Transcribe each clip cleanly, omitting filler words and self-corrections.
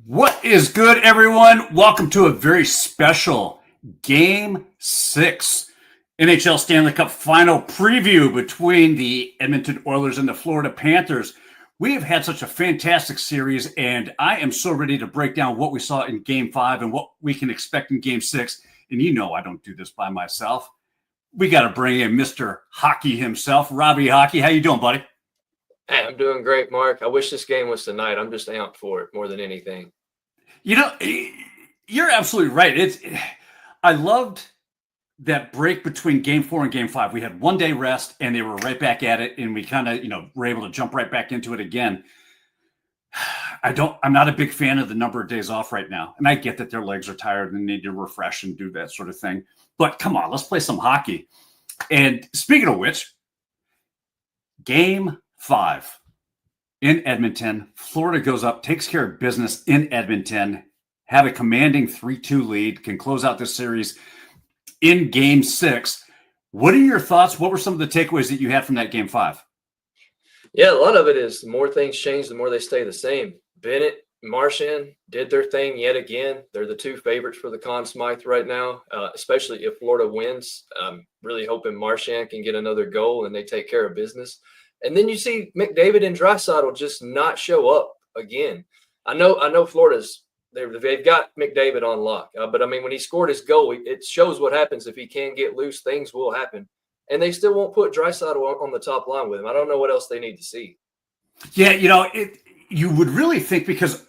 What is good, everyone? Welcome to a very special Game 6 NHL Stanley Cup Final preview between the Edmonton Oilers and the Florida Panthers. We have had such a fantastic series, and I am so ready to break down what we saw in Game 5 and what we can expect in Game 6. And you know I don't do this by myself. We got to bring in Mr. Hockey himself, Robby Hockey. How you doing, buddy? Hey, I'm doing great, Mark. I wish this game was tonight. I'm just amped for it more than anything. You know, you're absolutely right. I loved that break between Game 4 and Game 5. We had 1 day rest, and they were right back at it, and we kind of, were able to jump right back into it again. I'm not a big fan of the number of days off right now, and I get that their legs are tired and they need to refresh and do that sort of thing. But come on, let's play some hockey. And speaking of which, Game 5 in Edmonton. Florida goes up, takes care of business in Edmonton, have a commanding 3-2 lead, can close out this series in Game 6. What are your thoughts? What were some of the takeaways that you had from that Game 5? Yeah, a lot of it is the more things change, the more they stay the same. Bennett, Marchand did their thing yet again. They're the two favorites for the Conn Smythe right now, especially if Florida wins. I'm really hoping Marchand can get another goal and they take care of business. And then you see McDavid and Draisaitl just not show up again. I know Florida's they've got McDavid on lock, but I mean when he scored his goal, it shows what happens if he can get loose. Things will happen, and they still won't put Draisaitl on the top line with him. I don't know what else they need to see. Yeah, you would really think, because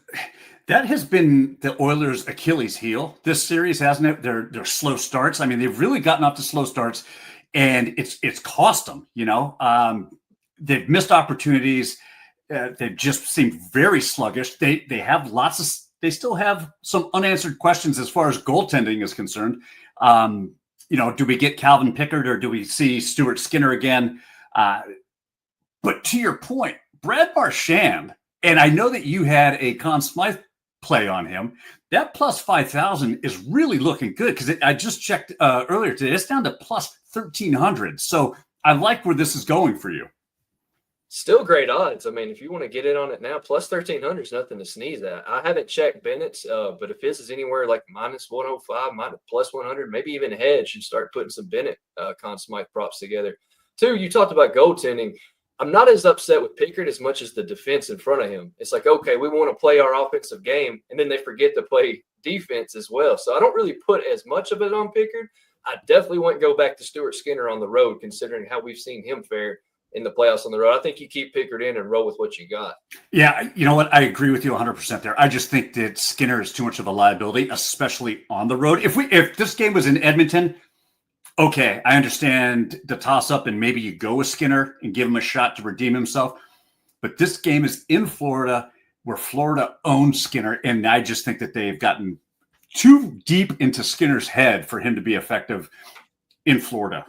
that has been the Oilers' Achilles heel this series, hasn't it? Their slow starts. I mean, they've really gotten off to slow starts, and it's cost them. They've missed opportunities. They've just seemed very sluggish. They still have some unanswered questions as far as goaltending is concerned. Do we get Calvin Pickard or do we see Stuart Skinner again? But to your point, Brad Marchand, and I know that you had a Conn Smythe play on him, that plus 5,000 is really looking good, because I just checked earlier today. It's down to plus 1,300. So I like where this is going for you. Still great odds. I mean, if you want to get in on it now, plus 1,300 is nothing to sneeze at. I haven't checked Bennett's, but if his is anywhere like minus 105, plus 100, maybe even hedge, and start putting some Bennett Conn Smythe props together. Two, you talked about goaltending. I'm not as upset with Pickard as much as the defense in front of him. It's like, okay, we want to play our offensive game, and then they forget to play defense as well. So I don't really put as much of it on Pickard. I definitely wouldn't go back to Stuart Skinner on the road, considering how we've seen him fare in the playoffs on the road. I think you keep Pickard in and roll with what you got. Yeah, you know what? I agree with you 100% there. I just think that Skinner is too much of a liability, especially on the road. If this game was in Edmonton, okay, I understand the toss-up and maybe you go with Skinner and give him a shot to redeem himself. But this game is in Florida, where Florida owns Skinner, and I just think that they've gotten too deep into Skinner's head for him to be effective in Florida.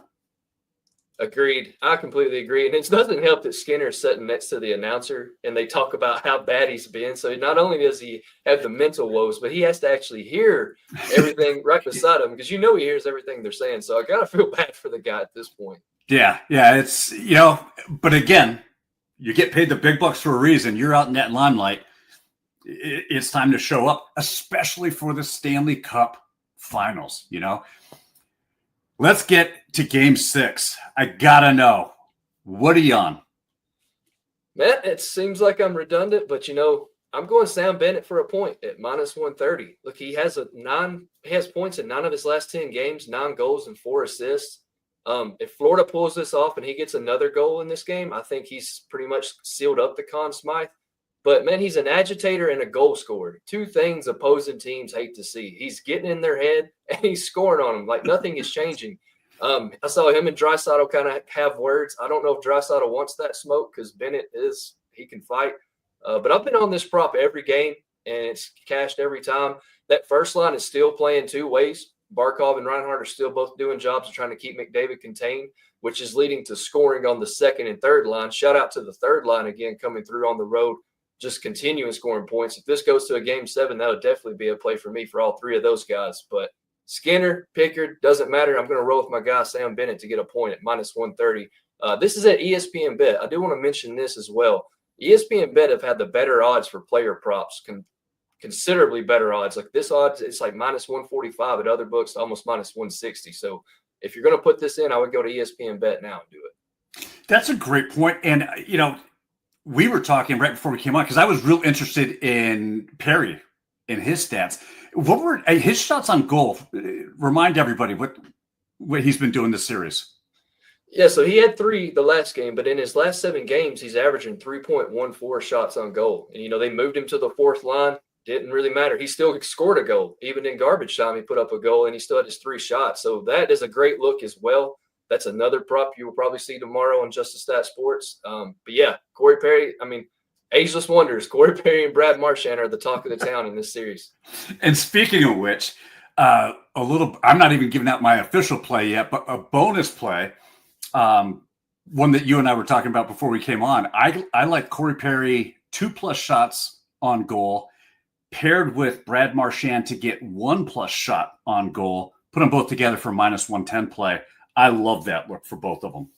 Agreed. I completely agree. And it doesn't help that Skinner's sitting next to the announcer and they talk about how bad he's been. So not only does he have the mental woes, but he has to actually hear everything right beside him, because he hears everything they're saying. So I got to feel bad for the guy at this point. Yeah. It's, but again, you get paid the big bucks for a reason. You're out in that limelight. It's time to show up, especially for the Stanley Cup Finals, Let's get to Game 6. I gotta know, what are you on? Man, it seems like I'm redundant, but I'm going Sam Bennett for a point at minus 130. Look, he has points in 9 of his last 10 games, 9 goals and 4 assists. If Florida pulls this off and he gets another goal in this game, I think he's pretty much sealed up the Conn Smythe. But, man, he's an agitator and a goal scorer. 2 things opposing teams hate to see. He's getting in their head, and he's scoring on them. Like, nothing is changing. I saw him and Draisaitl kind of have words. I don't know if Draisaitl wants that smoke, because Bennett he can fight. But I've been on this prop every game, and it's cashed every time. That first line is still playing 2 ways. Barkov and Reinhart are still both doing jobs of trying to keep McDavid contained, which is leading to scoring on the second and third line. Shout out to the third line again, coming through on the road, just continuing scoring points. If this goes to a Game 7, that would definitely be a play for me for all 3 of those guys. But Skinner, Pickard, doesn't matter. I'm going to roll with my guy Sam Bennett to get a point at minus 130. This is at ESPN Bet. I do want to mention this as well. ESPN Bet have had the better odds for player props considerably better odds. Like this odds, it's like minus 145 at other books, almost minus 160. So if you're going to put this in, I would go to ESPN Bet now and do it. That's a great point. And, we were talking right before we came on because I was real interested in Perry and his stats. What were his shots on goal? Remind everybody what he's been doing this series. Yeah, so he had 3 the last game, but in his last 7 games, he's averaging 3.14 shots on goal. And, they moved him to the 4th line. Didn't really matter. He still scored a goal. Even in garbage time, he put up a goal, and he still had his 3 shots. So that is a great look as well. That's another prop you will probably see tomorrow on Just a Stat Sports. But, yeah, Corey Perry, ageless wonders. Corey Perry and Brad Marchand are the talk of the town in this series. And speaking of which, I'm not even giving out my official play yet, but a bonus play, one that you and I were talking about before we came on. I like Corey Perry 2+ shots on goal paired with Brad Marchand to get 1+ shot on goal. Put them both together for minus 110 play. I love that look for both of them.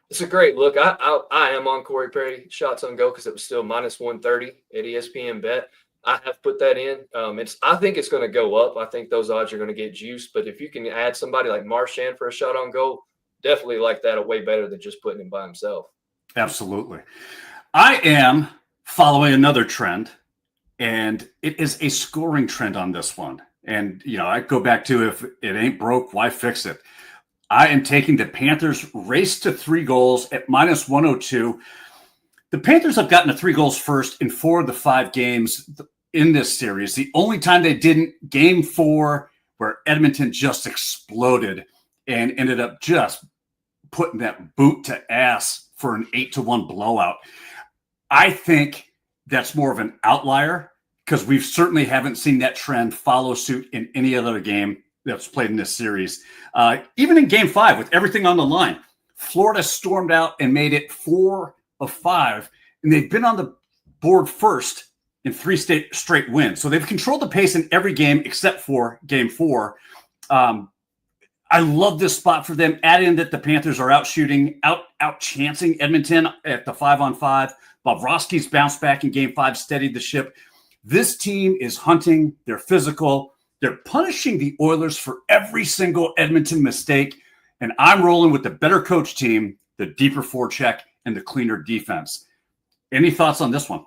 It's a great look. I am on Corey Perry shots on goal because it was still minus 130 at ESPN Bet. I have put that in. I think it's going to go up. I think those odds are going to get juiced. But if you can add somebody like Marchand for a shot on goal, definitely like that way better than just putting him by himself. Absolutely. I am following another trend, and it is a scoring trend on this one. And, I go back to if it ain't broke, why fix it? I am taking the Panthers race to 3 goals at minus 102. The Panthers have gotten to 3 goals first in 4 of the 5 games in this series. The only time they didn't, game 4, where Edmonton just exploded and ended up just putting that boot to ass for an 8-1 blowout. I think that's more of an outlier because we certainly haven't seen that trend follow suit in any other game that's played in this series. Even in game 5 with everything on the line, Florida stormed out and made it 4 of 5, and they've been on the board first in 3 straight wins. So they've controlled the pace in every game except for game 4. I love this spot for them. Add in that the Panthers are out chancing Edmonton at the 5-on-5. Bobrovsky's bounced back in game 5, steadied the ship. This team is hunting. They're physical. They're punishing the Oilers for every single Edmonton mistake. And I'm rolling with the better coach team, the deeper forecheck, and the cleaner defense. Any thoughts on this one?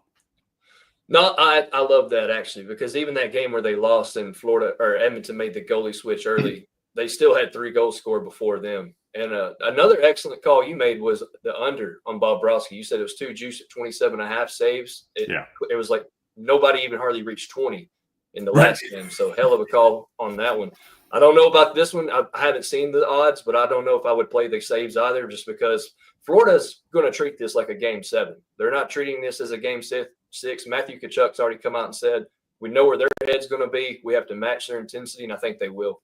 No, I love that actually, because even that game where they lost in Florida or Edmonton made the goalie switch early, they still had 3 goals scored before them. And another excellent call you made was the under on Bobrovsky. You said it was too juice at 27.5 saves. It was like nobody even hardly reached 20 in the last game. So hell of a call on that one. I don't know about this one. I haven't seen the odds, but I don't know if I would play the saves either, just because Florida's going to treat this like a game 7. They're not treating this as a game 6. Matthew Tkachuk's already come out and said, we know where their head's going to be. We have to match their intensity, and I think they will.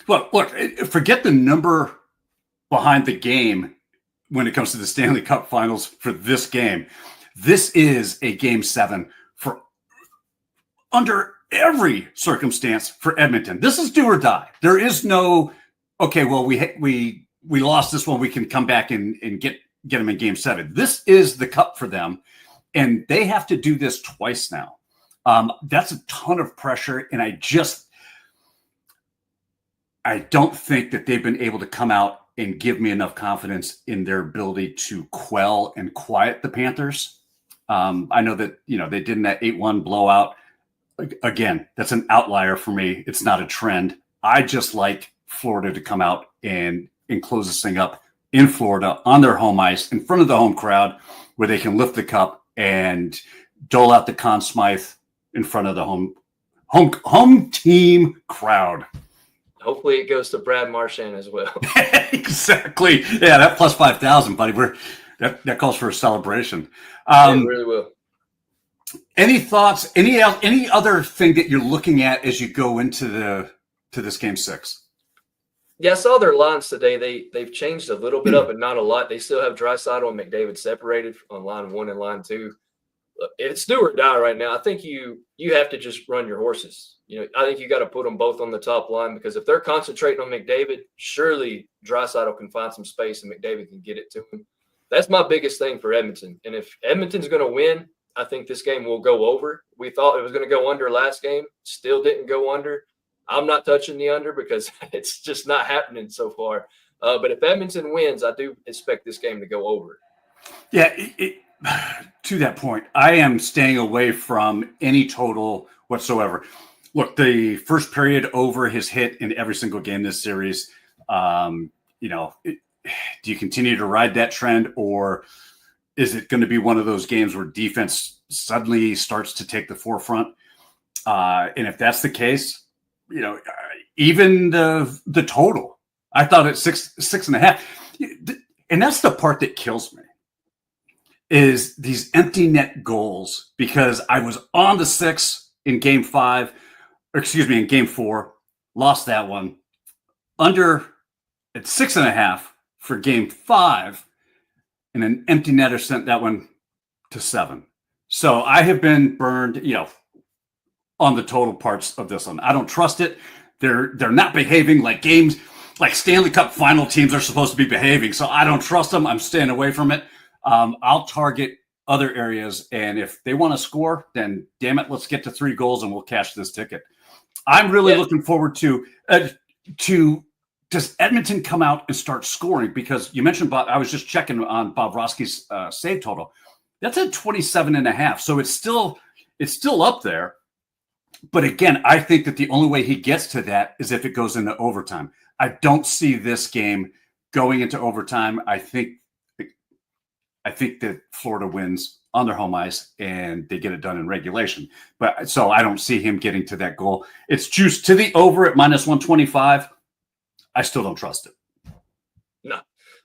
Look, forget the number behind the game when it comes to the Stanley Cup Finals for this game. This is a game 7 for under every circumstance for Edmonton. This is do or die. There is no, okay, well, we lost this one. We can come back and get them in game 7. This is the cup for them, and they have to do this twice now. That's a ton of pressure, and I don't think that they've been able to come out and give me enough confidence in their ability to quell and quiet the Panthers. I know that, they did in that 8-1 blowout. Again, that's an outlier for me. It's not a trend. I just like Florida to come out and close this thing up in Florida on their home ice in front of the home crowd where they can lift the cup and dole out the Conn Smythe in front of the home team crowd. Hopefully it goes to Brad Marchand as well. Exactly. Yeah, that plus 5,000, buddy. That calls for a celebration. It really will. Any thoughts? Any other thing that you're looking at as you go into this game 6? Yeah, I saw their lines today. They've changed a little bit up, but not a lot. They still have Draisaitl and McDavid separated on line 1 and line 2. Look, it's do or die right now. I think you have to just run your horses. I think you got to put them both on the top line, because if they're concentrating on McDavid, surely Draisaitl can find some space and McDavid can get it to him. That's my biggest thing for Edmonton. And if Edmonton's going to win, I think this game will go over. We thought it was going to go under last game. Still didn't go under. I'm not touching the under because it's just not happening so far. But if Edmonton wins, I do expect this game to go over. Yeah, to that point, I am staying away from any total whatsoever. Look, the first period over has hit in every single game this series. Do you continue to ride that trend, or is it going to be one of those games where defense suddenly starts to take the forefront? And if that's the case, even the total, I thought it's 6.5. And that's the part that kills me, is these empty net goals, because I was on the 6 in game 4, lost that one. Under at 6.5 for game 5, and an empty netter sent that one to 7. So I have been burned, on the total parts of this one. I don't trust it. They're not behaving like games, like Stanley Cup Final teams are supposed to be behaving. So I don't trust them. I'm staying away from it. I'll target other areas, and if they want to score, then damn it, let's get to 3 goals and we'll cash this ticket. I'm really looking forward to does Edmonton come out and start scoring? Because you mentioned Bob, I was just checking on Bob Roski's save total. That's at 27.5. So it's still up there. But again, I think that the only way he gets to that is if it goes into overtime. I don't see this game going into overtime. I think that Florida wins on their home ice and they get it done in regulation. But so I don't see him getting to that goal. It's juiced to the over at -125. I still don't trust it. No,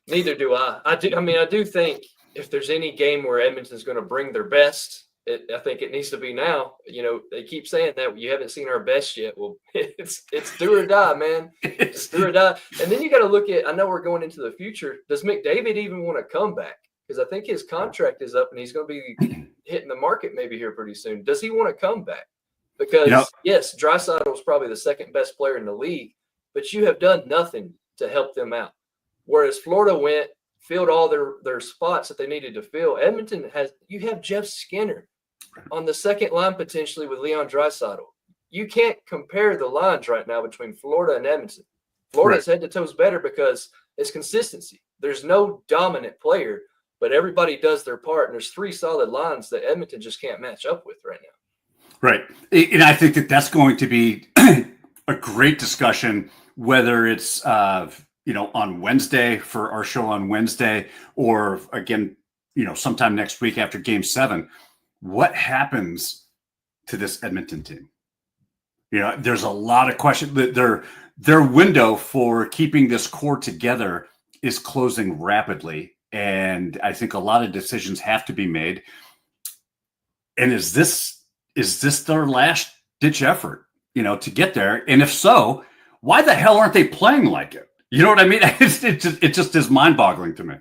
neither do I. I do think if there's any game where Edmonton's going to bring their best, I think it needs to be now. They keep saying that you haven't seen our best yet. Well, it's do or die, man. It's do or die. And then you got to look at, I know we're going into the future. Does McDavid even want to come back? Because I think his contract is up and he's going to be hitting the market maybe here pretty soon. Does he want to come back? Because, yes, Draisaitl is probably the second best player in the league, but you have done nothing to help them out. Whereas Florida filled all their spots that they needed to fill. Edmonton you have Jeff Skinner on the second line potentially with Leon Draisaitl. You can't compare the lines right now between Florida and Edmonton. Florida's head to toes better because it's consistency. There's no dominant player, but everybody does their part. And there's 3 solid lines that Edmonton just can't match up with right now. Right. And I think that that's going to be a great discussion, whether it's, on Wednesday for our show on Wednesday, or again, sometime next week after game 7. What happens to this Edmonton team? There's a lot of questions. Their window for keeping this core together is closing rapidly. And I think a lot of decisions have to be made. And is this their last ditch effort, to get there? And if so, why the hell aren't they playing like it? You know what I mean? It just is mind-boggling to me.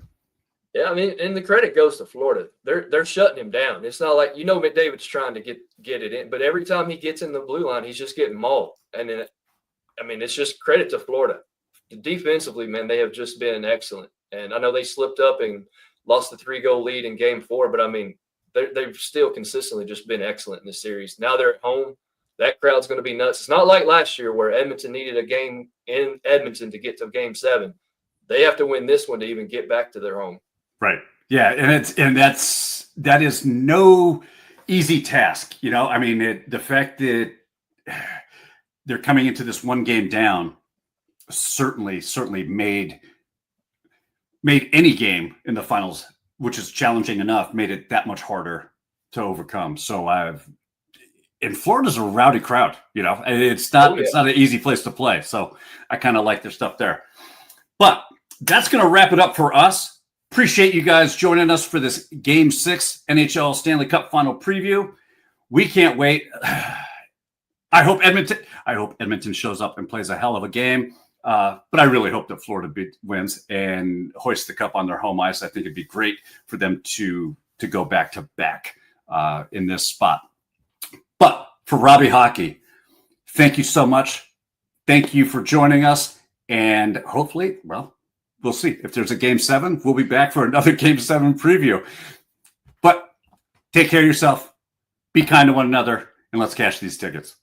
Yeah, and the credit goes to Florida. They're shutting him down. It's not like, McDavid's trying to get it in, but every time he gets in the blue line, he's just getting mauled. And then, it's just credit to Florida. Defensively, man, they have just been excellent. And I know they slipped up and lost the 3-goal lead in game 4, but they've still consistently just been excellent in this series. Now they're at home. That crowd's going to be nuts. It's not like last year where Edmonton needed a game in Edmonton to get to game 7. They have to win this one to even get back to their home. Right. Yeah. And that is no easy task. The fact that they're coming into this one game down certainly made any game in the finals, which is challenging enough, made it that much harder to overcome. So and Florida's a rowdy crowd, it's not an easy place to play. So I kind of like their stuff there, but that's going to wrap it up for us. Appreciate you guys joining us for this Game 6 NHL Stanley Cup Final preview. We can't wait. I hope Edmonton shows up and plays a hell of a game. But I really hope that Florida wins and hoists the cup on their home ice. I think it'd be great for them to go back to back in this spot. But for Robby Hockey, thank you so much. Thank you for joining us. And hopefully, we'll see. If there's a Game 7, we'll be back for another Game 7 preview. But Take care of yourself. Be kind to one another, and let's cash these tickets.